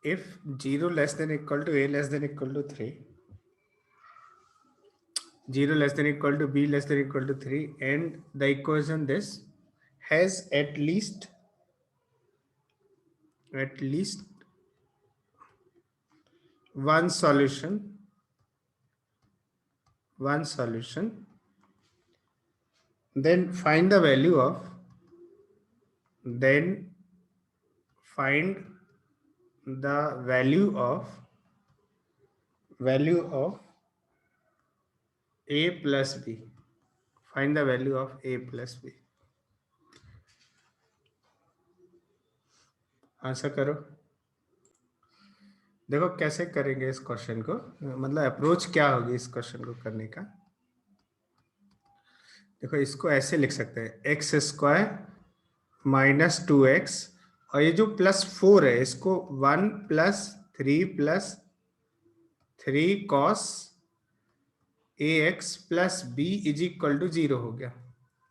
if 0 less than equal to a less than equal to 3, 0 less than equal to b less than equal to 3, and the equation this has at least one solution, then find the value of, then find the value of a plus b. Find the value of a plus b. Answer करो। देखो कैसे करेंगे इस question को, मतलब approach क्या होगी इस क्वेश्चन को करने का। देखो इसको ऐसे लिख सकते हैं, एक्स स्क्वायर माइनस 2x, और ये जो प्लस 4 है इसको 1 plus 3 cos a x plus b is equal to 0 हो गया।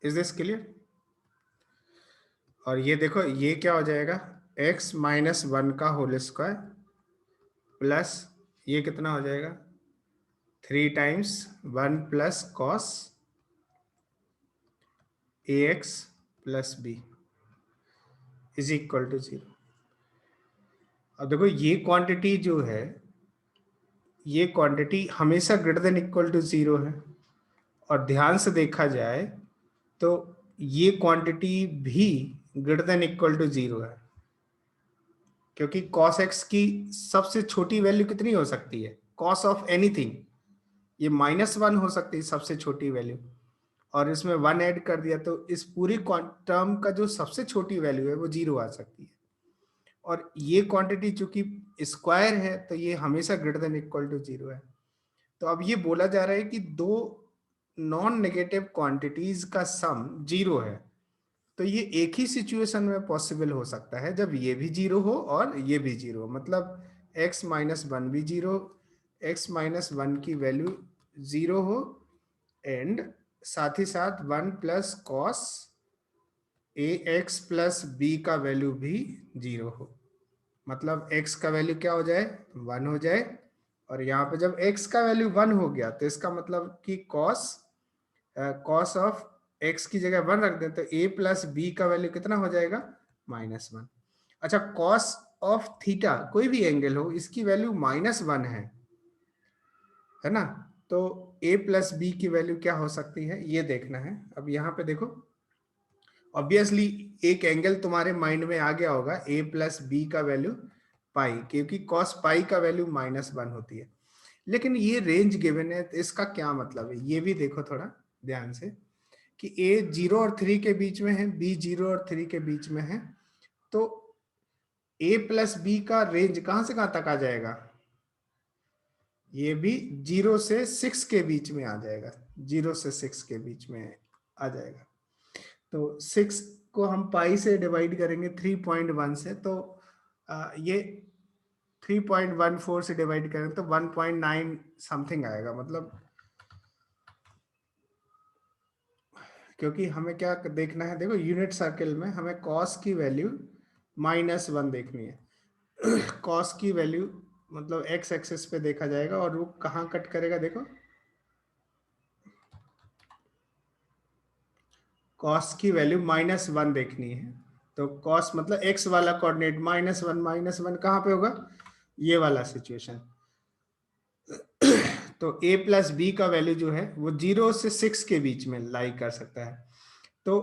Is this clear? और ये देखो ये क्या हो जाएगा, x माइनस 1 का होल स्क्वायर प्लस ये कितना हो जाएगा 3 times 1 plus cos a x plus b is equal to 0। अब देखो ये क्वांटिटी जो है, ये क्वांटिटी हमेशा ग्रेटर देन इक्वल टू 0 है, और ध्यान से देखा जाए तो ये क्वांटिटी भी ग्रेटर देन इक्वल टू 0 है, क्योंकि cos x की सबसे छोटी वैल्यू कितनी हो सकती है, cos ऑफ एनीथिंग, ये -1 हो सकती है सबसे छोटी वैल्यू, और इसमें 1 ऐड कर दिया तो इस पूरी टर्म का जो सबसे छोटी वैल्यू है वो 0 आ सकती है। और ये क्वांटिटी चूंकि स्क्वायर है तो ये हमेशा ग्रेटर देन इक्वल टू 0 है। तो अब ये बोला जा रहा है कि दो नॉन नेगेटिव क्वांटिटीज का सम 0 है, तो ये एक ही सिचुएशन में पॉसिबल हो सकता है जब ये भी 0 हो और ये भी 0 हो, मतलब x माइनस 1 भी 0, x माइनस 1 की वैल्यू 0 हो, एंड साथ ही साथ 1 plus cos a x plus B का वैल्यू भी 0 हो, मतलब x का वैल्यू क्या हो जाए 1 हो जाए। और यहाँ पे जब x का वैल्यू 1 हो गया तो इसका मतलब कि कॉस ऑफ x की जगह 1 रख दें तो a प्लस बी का वैल्यू कितना हो जाएगा -1। अच्छा, कॉस ऑफ थीटा कोई भी एंगल हो इसकी वैल्यू -1 है ना, तो a प्लस बी की वैल्यू क्या हो सकती है ये देखना है। अब यहाँ पे देखो ऑब्वियसली एक एंगल तुम्हारे माइंड में आ गया होगा, a प्लस बी का वैल्यू पाई, क्योंकि कॉस पाई का वैल्यू -1 होती है। लेकिन ये रेंज गिवन है तो इसका क्या मतलब है ये भी देखो थोड़ा ध्यान से, कि a 0 और 3 के बीच में है, b 0 और 3 के बीच में है, तो a प्लस बी का रेंज कहां से कहां तक आ जाएगा, ये भी 0 से 6 के बीच में आ जाएगा, 0 से 6 के बीच में आ जाएगा। तो 6 को हम पाई से डिवाइड करेंगे 3.1 से, तो ये 3.14 से डिवाइड करें तो 1.9 समथिंग आएगा, मतलब क्योंकि हमें क्या देखना है, देखो यूनिट सर्कल में हमें कॉस की वैल्यू -1 देखनी है। कॉस की वैल्यू मतलब एक्स एक्सिस पे देखा जाएगा, और वो कहाँ कट करेगा, देखो कॉस की वैल्यू -1 देखनी है, तो कॉस मतलब एक्स वाला कोऑर्डिनेट -1 कहाँ पे होगा, ये वाला सिचुएशन। तो a प्लस बी का वैल्यू जो है वो 0 से 6 के बीच में लाई कर सकता है। तो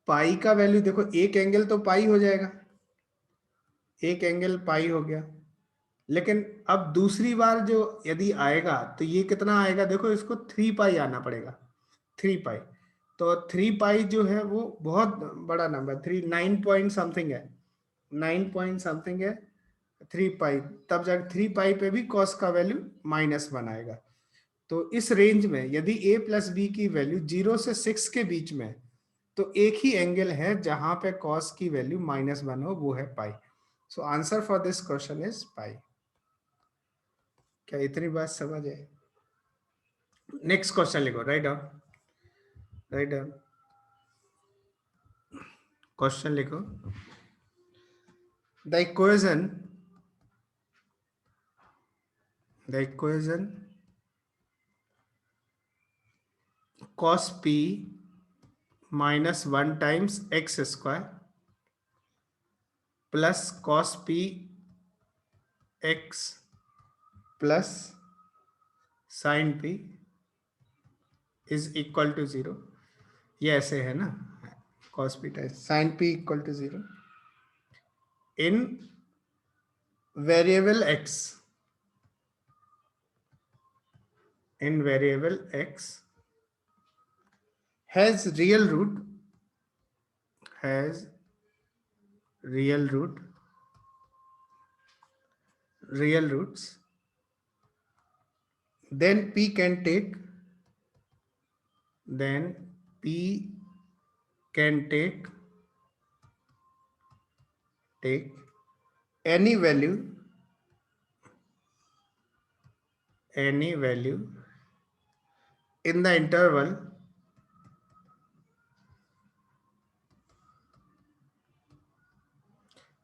पाई का वैल्यू देखो, एक एंगल तो पाई हो जाएगा, एक एंगल पाई हो गया, लेकिन अब दूसरी बार जो यदि आएगा तो ये कितना आएगा, देखो इसको 3 पाई आना पड़ेगा, 3 पाई। तो 3 पाई जो है वो बहुत बड़ा नंबर, 9 पॉइंट समथिंग है, 9 पॉइंट समथिंग है 3 पाई, तब जाकर 3 पाई पे भी कॉस का वैल्यू -1 आएगा। तो इस रेंज में यदि a प्लस बी की वैल्यू 0 से 6 के बीच में, तो एक ही एंगल है जहां पे cos की वैल्यू -1 हो, वो है pi. So answer for this question is pi. क्या इतनी बात समझ है? नेक्स्ट क्वेश्चन लिखो, right down, right down question लिखो। The equation the equation cos p minus 1 times x square plus cos p x plus sin p is equal to 0. ये ऐसे है ना, cos p times sin p equal to 0 in variable x, in variable x has real root, has real root, real roots, then p can take, then p can take any value, any value in the interval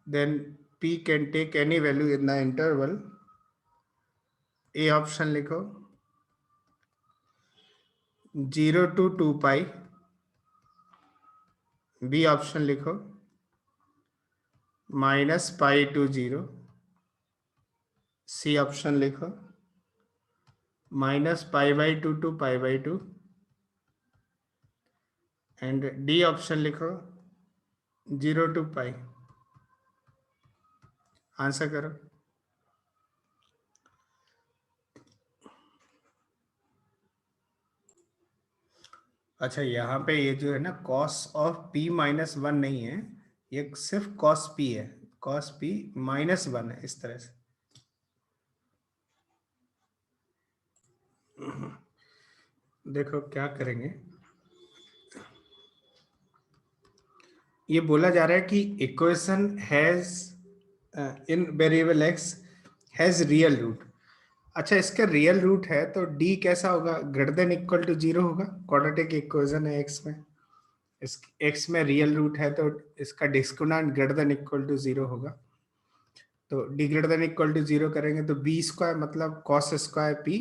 then p can take any value in the interval, a option लिखो 0 to 2 pi, b option लिखो minus pi to 0, c option लिखो minus pi by 2 to pi by 2, and d option लिखो 0 to pi. Answer करो. अच्छा, यहाँ पे ये जो है ना cos ऑफ p माइनस 1 नहीं है, ये सिर्फ cos p है, cos p माइनस 1 है, इस तरह से. देखो क्या करेंगे, ये बोला जा रहा है कि equation has in variable x has real root. अच्छा, इसका रियल रूट है तो d कैसा होगा, ग्रेटर देन इक्वल टू 0 होगा. क्वाड्रेटिक इक्वेशन है x में, इस x में रियल रूट है तो इसका discriminant greater than equal to 0 होगा. तो d greater than equal to 0 करेंगे तो b स्क्वायर मतलब cos square p,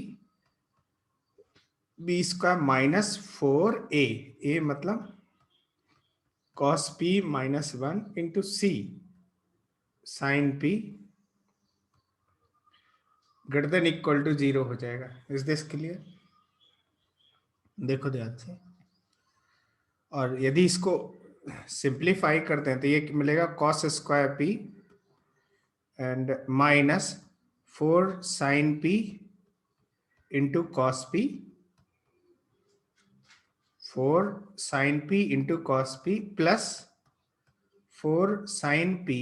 b square minus 4a, a मतलब cos p minus 1 into c sin p greater than equal to 0 हो जाएगा. Is this clear? देखो ध्यान से. और यदि इसको सिंप्लीफाई करते हैं तो ये मिलेगा cos square p and minus 4 sin p into cos p, 4 sin p into cos p plus 4 sin p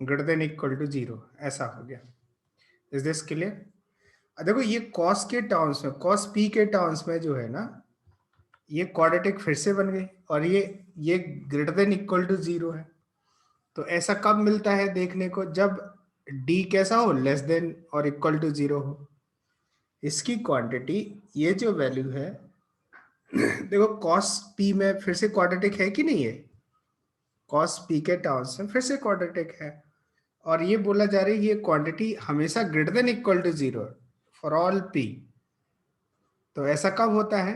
greater than equal to 0. ऐसा हो गया. Is this clear? देखो ये cos के टर्म्स में, cos p के टर्म्स में जो है ना, ये क्वाड्रेटिक फिर से बन गई और ये ग्रेटर देन इक्वल टू 0 है. तो ऐसा कब मिलता है देखने को, जब d कैसा हो, लेस देन और इक्वल टू 0 हो. इसकी क्वांटिटी ये जो वैल्यू है देखो cos p में फिर से क्वाड्रेटिक है कि नहीं है, cos p के टर्म्स में फिर से क्वाड्रेटिक है. और ये बोला जा रहा है ये क्वांटिटी हमेशा greater than equal to 0 for all p. तो ऐसा कब होता है,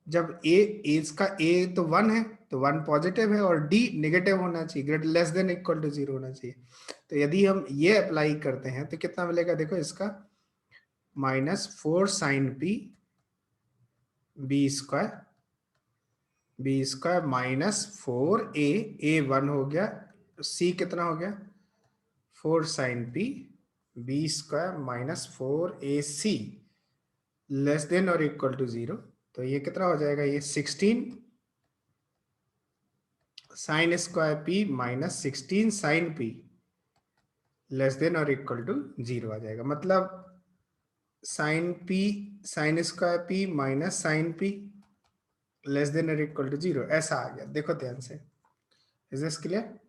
जब a इसका a तो 1 है तो 1 पॉजिटिव है और d नेगेटिव होना चाहिए, greater less than equal to 0 होना चाहिए. तो यदि हम ये अप्लाई करते हैं तो कितना मिलेगा, देखो इसका minus 4 sine p b square minus 4a, a 1 हो गया, c कितना हो गया 4 sine p b square minus 4ac less than और इक्वल टू 0. तो ये कितना हो जाएगा, ये 16 sine square p minus 16 sine p less than और इक्वल टू 0 आ जाएगा. मतलब sine p sine square p minus sine p less than और इक्वल टू 0, ऐसा आ गया. देखो ध्यान से. Is this clear?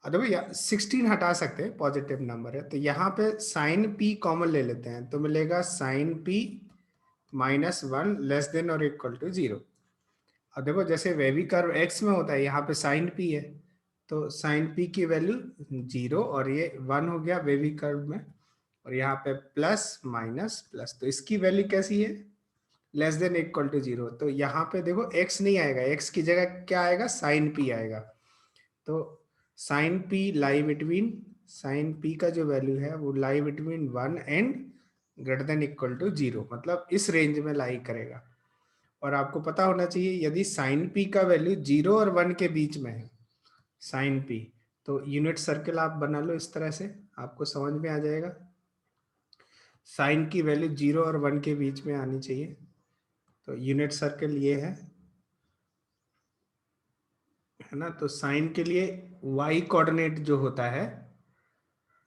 देखो यार 16 हटा सकते हैं, पॉजिटिव नंबर है, तो यहाँ पे साइन p कॉमन ले लेते हैं तो मिलेगा sine p minus 1 less than और इक्वल टू 0. अब देखो जैसे वेवी कर्व x में होता है, यहाँ पे साइन p है तो साइन p की वैल्यू 0 और ये 1 हो गया वेवी कर्व में, और यहाँ पे प्लस माइनस प्लस, तो इसकी वैल्यू कैसी है, लेस देन इक्वल टू 0। तो यहाँ पे देखो x नहीं आएगा, x की जगह क्या आएगा, साइन p आएगा। तो sine p lie between, sine p का जो वैल्यू है वो lie between 1 and greater than equal to 0, मतलब इस रेंज में लाई करेगा। और आपको पता होना चाहिए यदि साइन p का वैल्यू 0 और 1 के बीच में है, साइन p, तो यूनिट सर्कल आप बना लो इस तरह से, आपको समझ में आ जाएगा। साइन की वैल्यू 0 और 1 के बीच में आनी चाहिए, तो यूनिट सर्कल ये है ना। तो साइन के लिए y कोऑर्डिनेट जो होता है,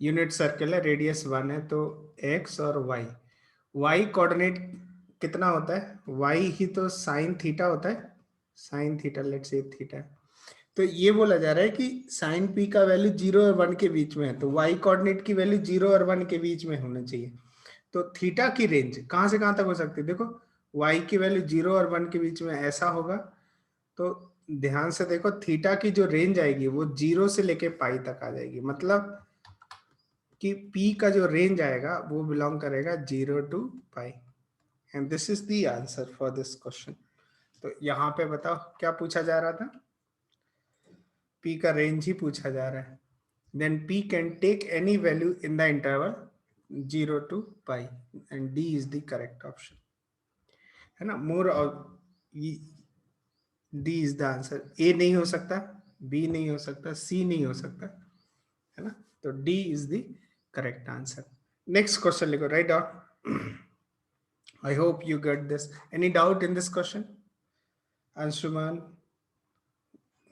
यूनिट सर्कल है, रेडियस 1 है, तो x और y कोऑर्डिनेट कितना होता है, y ही तो साइन थीटा होता है, sine theta, let's say theta. तो ये बोला जा रहा है कि साइन p का वैल्यू 0 और 1 के बीच में है, तो y कोऑर्डिनेट की वैल्यू 0 और 1 के बीच में होना चाहिए। तो थीटा की रेंज कहां से कहां तक हो सकती है, देखो y की वैल्यू 0 और 1 के बीच में ऐसा होगा, तो ध्यान से देखो थीटा की जो रेंज आएगी वो 0 से लेके पाई तक आ जाएगी, मतलब कि p का जो रेंज आएगा वो बिलोंग करेगा 0 to pi. And this is the answer for this question. तो यहाँ पे बताओ क्या पूछा जा रहा था, p का रेंज ही पूछा जा रहा है। Then p can take any value in the interval 0 to pi, and d is the correct option, है ना। मोर और D is the answer, A नहीं हो सकता, बी नहीं हो सकता, सी नहीं हो सकता, है ना। तो D is the correct answer. Next question लिखो, right down. I hope you get this. Any doubt in this question, Anshuman,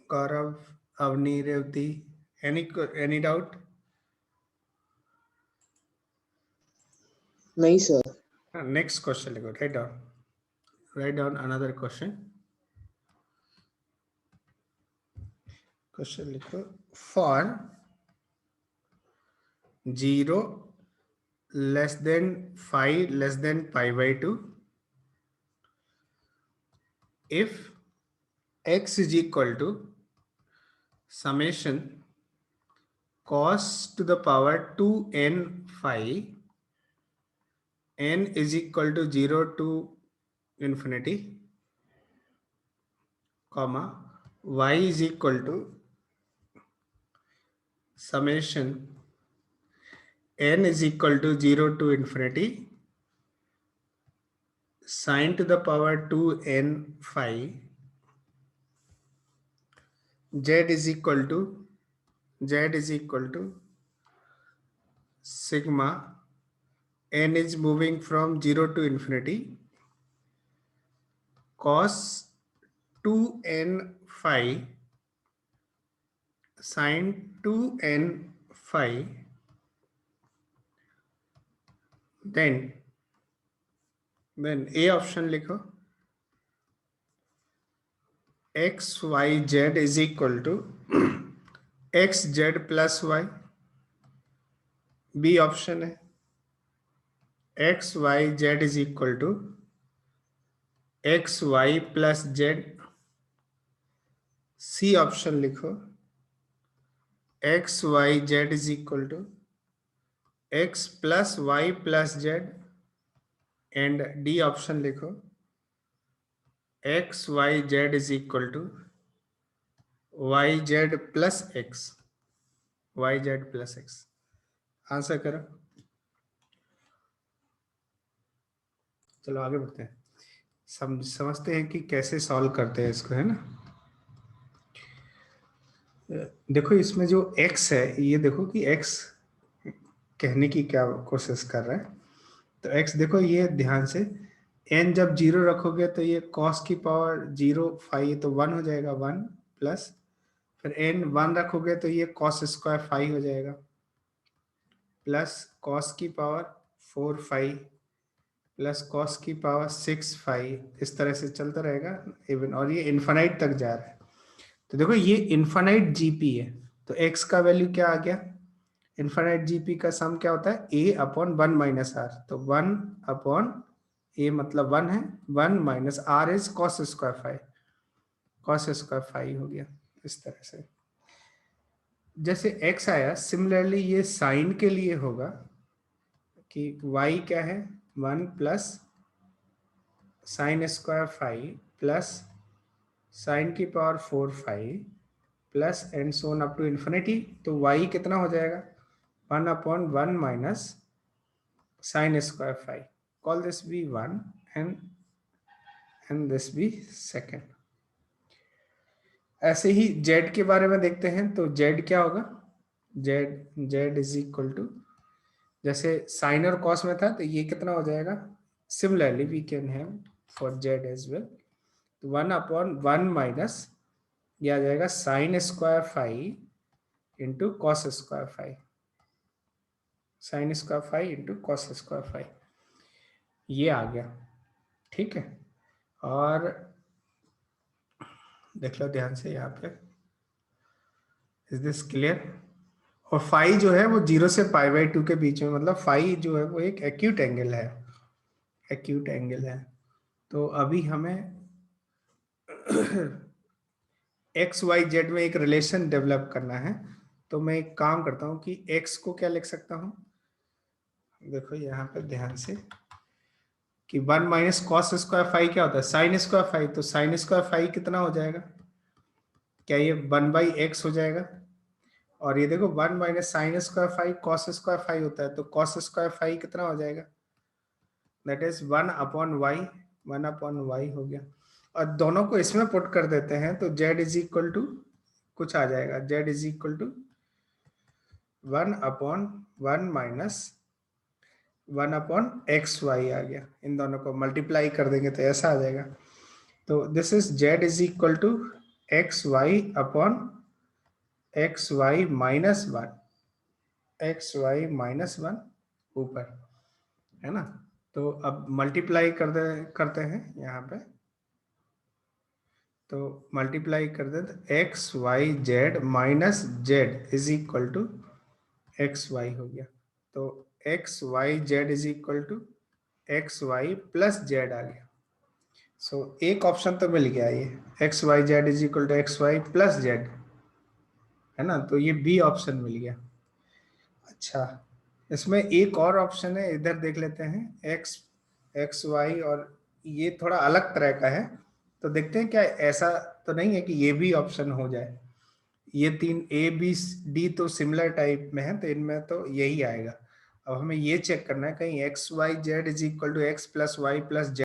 Gaurav, Avani, Revati, any doubt? नहीं सर। नेक्स्ट क्वेश्चन लिखो, right down another question. Question लिखो, for 0 less than 5 less than pi by 2, if x is equal to summation cos to the power 2n phi, n is equal to 0 to infinity, comma y is equal to summation n is equal to 0 to infinity sin to the power 2n phi, z is equal to sigma, n is moving from 0 to infinity, cos 2n phi sin 2n phi, then a option लिखो, x y z is equal to x z plus y, B option है x y z is equal to x y plus z, C option लिखो x y z is equal to x plus y plus z, and D option लिखो x y z is equal to y z plus x, y z plus x। Answer करो, चलो आगे बढ़ते हैं, समझते हैं कि कैसे सॉल्व करते हैं इसको, है ना। देखो इसमें जो x है, ये देखो कि x कहने की क्या कोशिश कर रहा है। तो x देखो, ये ध्यान से, n जब 0 रखोगे तो ये cos की पावर 0 फाई, तो 1 हो जाएगा, 1 प्लस, फिर n 1 रखोगे तो ये cos स्क्वायर फाई हो जाएगा, प्लस cos की पावर 4 फाई, प्लस cos की पावर 6 फाई, इस तरह से चलता रहेगा इवन, और ये इन्फानाइट तक जा रहा है। तो देखो ये इन्फानाइट जीपी है, तो x का वैल्यू क्या आ गया, इन्फानाइट जीपी का सम क्या होता है, a अपॉन 1 माइनस आर, तो 1 अपॉन a मतलब 1 है, 1 minus r is cos square phi, cos square phi हो गया। इस तरह से जैसे x आया, सिमिलरली ये साइन के लिए होगा, कि y क्या है 1 plus sine square 5 plus sine की power 4 5 plus and so on up to infinity. तो y कितना हो जाएगा 1/1 minus sine square 5। Call this B 1 and this B second. ऐसे ही z के बारे में देखते हैं। तो z क्या होगा z इज इक्वल टू, जैसे साइन और कॉस में था तो ये कितना हो जाएगा, similarly we can have for z as well. तो 1/1 माइनस ये आ जाएगा sine square 5 into cos square 5, sine square 5 into cos square 5, ये आ गया। ठीक है, और देख लो ध्यान से यहाँ पे, इज दिस क्लियर। और फाई जो है वो 0 से π/2 के बीच में, मतलब फाई जो है वो एक एक्यूट एंगल है, एक्यूट एंगल है। तो अभी हमें एक्स वाई जेड में एक रिलेशन डेवलप करना है। तो मैं एक काम करता हूँ कि एक्स को क्या लिख सकता हूँ, देखो यहाँ पे ध्यान से, कि 1 माइनस कॉस स्क्वायर 5 क्या होता है साइन स्क्वायर 5। तो साइन स्क्वायर 5 कितना हो जाएगा, क्या ये 1/x हो जाएगा। और ये देखो 1 minus sine square 5 cos square 5 होता है, तो कॉस स्क्वायर 5 कितना हो जाएगा, दैट इज 1/y, 1/y हो गया। और दोनों को इसमें पुट कर देते हैं तो z इज इक्वल टू कुछ आ जाएगा, z is equal to 1/1 minus 1/xy आ गया। इन दोनों को मल्टीप्लाई कर देंगे तो ऐसा आ जाएगा। तो this is z is equal to xy minus 1, xy minus 1 ऊपर, है ना। तो अब मल्टीप्लाई करते हैं यहाँ पे। तो मल्टीप्लाई कर दे तो X Y Z minus Z is equal to X Y हो गया। तो X Y Z is equal to X Y plus Z आ गया। सो एक ऑप्शन तो मिल गया, ये X Y Z is equal to X Y plus Z, है ना। तो ये बी ऑप्शन मिल गया। अच्छा, इसमें एक और ऑप्शन है, इधर देख लेते हैं, एक्स वाई, और ये थोड़ा अलग तरह का है। तो देखते हैं क्या ऐसा तो नहीं है कि ये भी ऑप्शन हो जाए। ये तीन ए बी डी तो सिमिलर टाइप में है, तो इनमें तो यही आएगा। अब हमें ये चेक करना है कहीं x Y Z is equal to x plus y plus Z